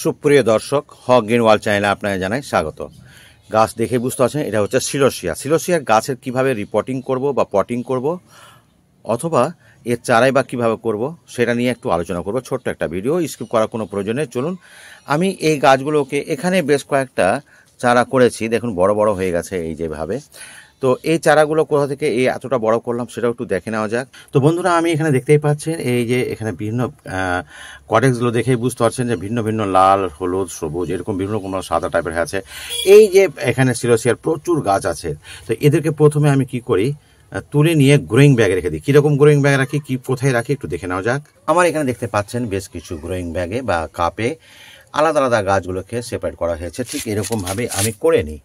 সুপ্রিয় দর্শক, হক green world চ্যানেলে আপনাকে জানাই স্বাগত। গাছ দেখে বুঝতে পারছেন এটা হচ্ছে সিলোসিয়া। সিলোসিয়ার গাছের কিভাবে রিপোর্টিং করব বা পটিং করব, অথবা এর চারাই বা কীভাবে করব সেটা নিয়ে একটু আলোচনা করব। ছোট্ট একটা ভিডিও, স্কিপ করার কোনো প্রয়োজন নেই। চলুন, আমি এই গাছগুলোকে এখানে বেশ কয়েকটা চারা করেছি, দেখুন বড় বড় হয়ে গেছে এই যেভাবে। তো এই চারাগুলো কোথা থেকে এই এতটা বড় করলাম সেটাও একটু দেখে নেওয়া যাক। তো বন্ধুরা, আমি এখানে দেখতেই পাচ্ছেন এই যে এখানে বিভিন্ন কটেক্সগুলো দেখেই বুঝতে পারছেন যে ভিন্ন ভিন্ন লাল, হলুদ, সবুজ, এরকম বিভিন্ন রকম সাদা টাইপের আছে। এই যে এখানে সিলোসিয়ার প্রচুর গাছ আছে। তো এদেরকে প্রথমে আমি কি করি, তুলে নিয়ে গ্রোয়িং ব্যাগে রেখে দিই। কীরকম গ্রোয়িং ব্যাগ রাখি, কি কোথায় রাখি একটু দেখে নেওয়া যাক। আমার এখানে দেখতে পাচ্ছেন বেশ কিছু গ্রোয়িং ব্যাগে বা কাপে আলাদা আলাদা গাছগুলোকে সেপারেট করা হয়েছে। ঠিক এরকমভাবে আমি করে নিই।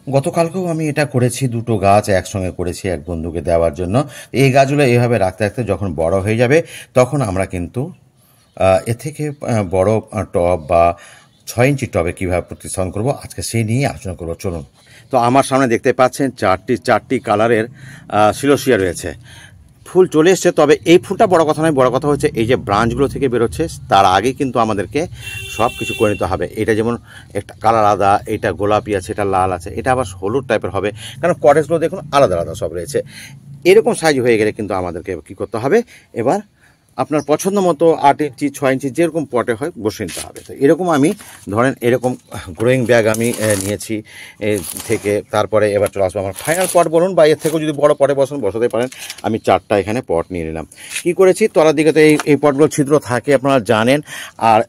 গতকালকেও আমি এটা করেছি, দুটো গাছ একসঙ্গে করেছি এক বন্ধুকে দেওয়ার জন্য। এই গাছগুলো এইভাবে রাখতে রাখতে যখন বড় হয়ে যাবে তখন আমরা কিন্তু এর থেকে বড় টব বা 6 ইঞ্চি টবে কীভাবে প্রতিস্থাপন করব আজকে সেই নিয়ে আলোচনা করব। চলুন। তো আমার সামনে দেখতে পাচ্ছেন চারটি কালারের সিলোসিয়া রয়েছে। ফুল চলে এসছে, তবে এই ফুলটা বড় কথা নয়। বড় কথা হচ্ছে এই যে ব্রাঞ্চগুলো থেকে বেরোচ্ছে, তার আগে কিন্তু আমাদেরকে সব কিছু করে নিতে হবে। এটা যেমন একটা কালার আলাদা, এটা গোলাপি আছে, এটা লাল আছে, এটা আবার হলুদ টাইপের হবে, কারণ কটেজগুলো দেখুন আলাদা আলাদা সব রয়েছে। এরকম সাইজ হয়ে গেলে কিন্তু আমাদেরকে কী করতে হবে, এবার আপনার পছন্দ মতো 8 ইঞ্চি 6 ইঞ্চি যেরকম পটে হয় বসে নিতে হবে। তো এরকম আমি ধরেন এরকম গ্রোয়িং ব্যাগ আমি নিয়েছি থেকে। তারপরে এবার চলে আসবো আমার ফাইনাল পট বলুন, বা এর থেকেও যদি বড় পটে বসাতে পারেন। আমি 4টা এখানে পট নিয়ে নিলাম। কী করেছি, তলার দিকে তো এই পটগুলো ছিদ্র থাকে আপনারা জানেন। আর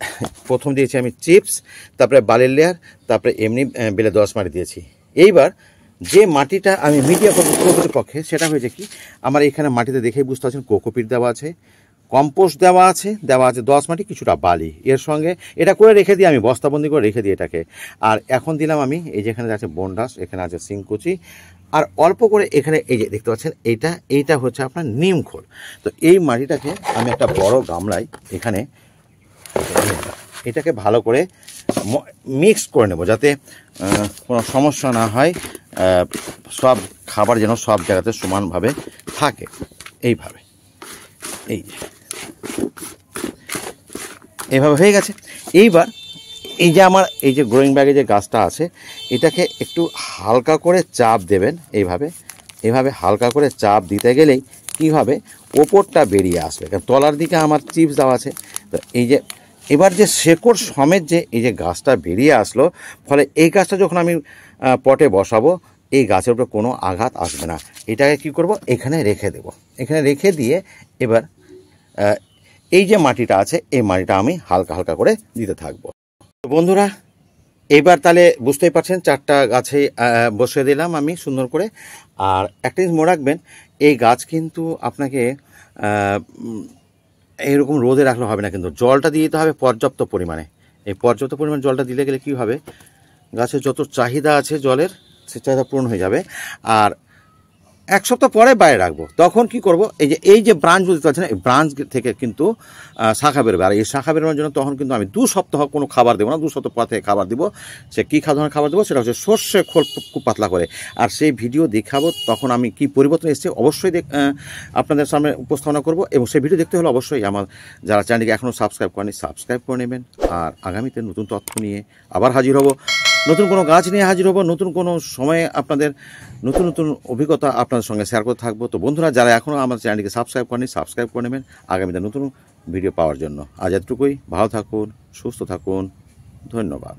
প্রথম দিয়েছি আমি চিপস, তারপরে বালির লেয়ার, তারপরে এমনি বেলে 10 মাটি দিয়েছি। এইবার যে মাটিটা আমি মিডিয়া পক্ষে, সেটা হয়েছে কি, আমার এখানে মাটিতে দেখেই বুঝতে পারছেন কোকোপিট দেওয়া আছে, কম্পোস্ট দেওয়া আছে 10 মাটি, কিছুটা বালি এর সঙ্গে। এটা করে রেখে দিই, আমি বস্তাবন্দি করে রেখে দিই এটাকে। আর এখন দিলাম আমি এই যেখানে আছে বনডাস, এখানে আছে সিংকুচি, আর অল্প করে এখানে এই যে দেখতে পাচ্ছেন এইটা হচ্ছে আপনার নিম খোল। তো এই মাটিটাকে আমি একটা বড় গামলায় এখানে এটাকে ভালো করে মিক্স করে নেব, যাতে কোনো সমস্যা না হয়। সব খাবার যেন সব জায়গাতে সমানভাবে থাকে, এইভাবে এইভাবে হয়ে গেছে। এইবার এই যে আমার এই যে গ্রোয়িং ব্যাগে যে গাছটা আছে, এটাকে একটু হালকা করে চাপ দেবেন। এইভাবে হালকা করে চাপ দিতে গেলেই কী হবে, ওপরটা বেরিয়ে আসবে। কারণ তলার দিকে আমার চিপস দেওয়া আছে। তো এই যে এবার যে শেকড় সমেত যে এই যে গাছটা বেরিয়ে আসলো, ফলে এই গাছটা যখন আমি পটে বসাবো, এই গাছের উপরে কোনো আঘাত আসবে না। এটাকে কি করব, এখানে রেখে দেব। এখানে রেখে দিয়ে এবার এই যে মাটিটা আছে, এই মাটিটা আমি হালকা হালকা করে দিতে থাকবো। বন্ধুরা, এবার তাহলে বুঝতেই পারছেন 4টা গাছে বসে দিলাম আমি সুন্দর করে। আর একটা জিনিস মনে রাখবেন, এই গাছ কিন্তু আপনাকে এরকম রোদে রাখলে হবে না, কিন্তু জলটা দিয়ে দিতে হবে পর্যাপ্ত পরিমাণে। এই পর্যাপ্ত পরিমাণে জলটা দিলে গেলে কী হবে, গাছের যত চাহিদা আছে জলের, সে চাহিদা পূরণ হয়ে যাবে। আর 1 সপ্তাহ পরে বাইরে রাখবো, তখন কি করব, এই যে ব্রাঞ্চ বুঝতে পারছেন, এই ব্রাঞ্চ থেকে কিন্তু শাখা বেরোবে। আর এই শাখা বেরোনোর জন্য তখন কিন্তু আমি 2 সপ্তাহ কোনো খাবার দেবো না, 2 সপ্তাহ পর থেকে খাবার দিব। সে কী ধরনের খাবার দেবো, সেটা হচ্ছে সর্ষে খোল খুব পাতলা করে। আর সেই ভিডিও দেখাবো তখন আমি কি পরিবর্তন এসেছে অবশ্যই আপনাদের সামনে উপস্থাপনা করব। এবং সেই ভিডিও দেখতে হলে অবশ্যই আমার যারা চ্যানেলটিকে এখনও সাবস্ক্রাইব করেনি সাবস্ক্রাইব করে নেবেন। আর আগামীতে নতুন তথ্য নিয়ে আবার হাজির হব, নতুন কোনো গাছ নিয়ে হাজির হব, নতুন কোনো সময়ে আপনাদের নতুন নতুন অভিজ্ঞতা আপনাদের সঙ্গে শেয়ার করতে থাকবো। তো বন্ধুরা, যারা এখনও আমার চ্যানেলটিকে সাবস্ক্রাইব করেনি সাবস্ক্রাইব করে নেবেন আগামীতে নতুন ভিডিও পাওয়ার জন্য। আজ এতটুকুই। ভালো থাকুন, সুস্থ থাকুন, ধন্যবাদ।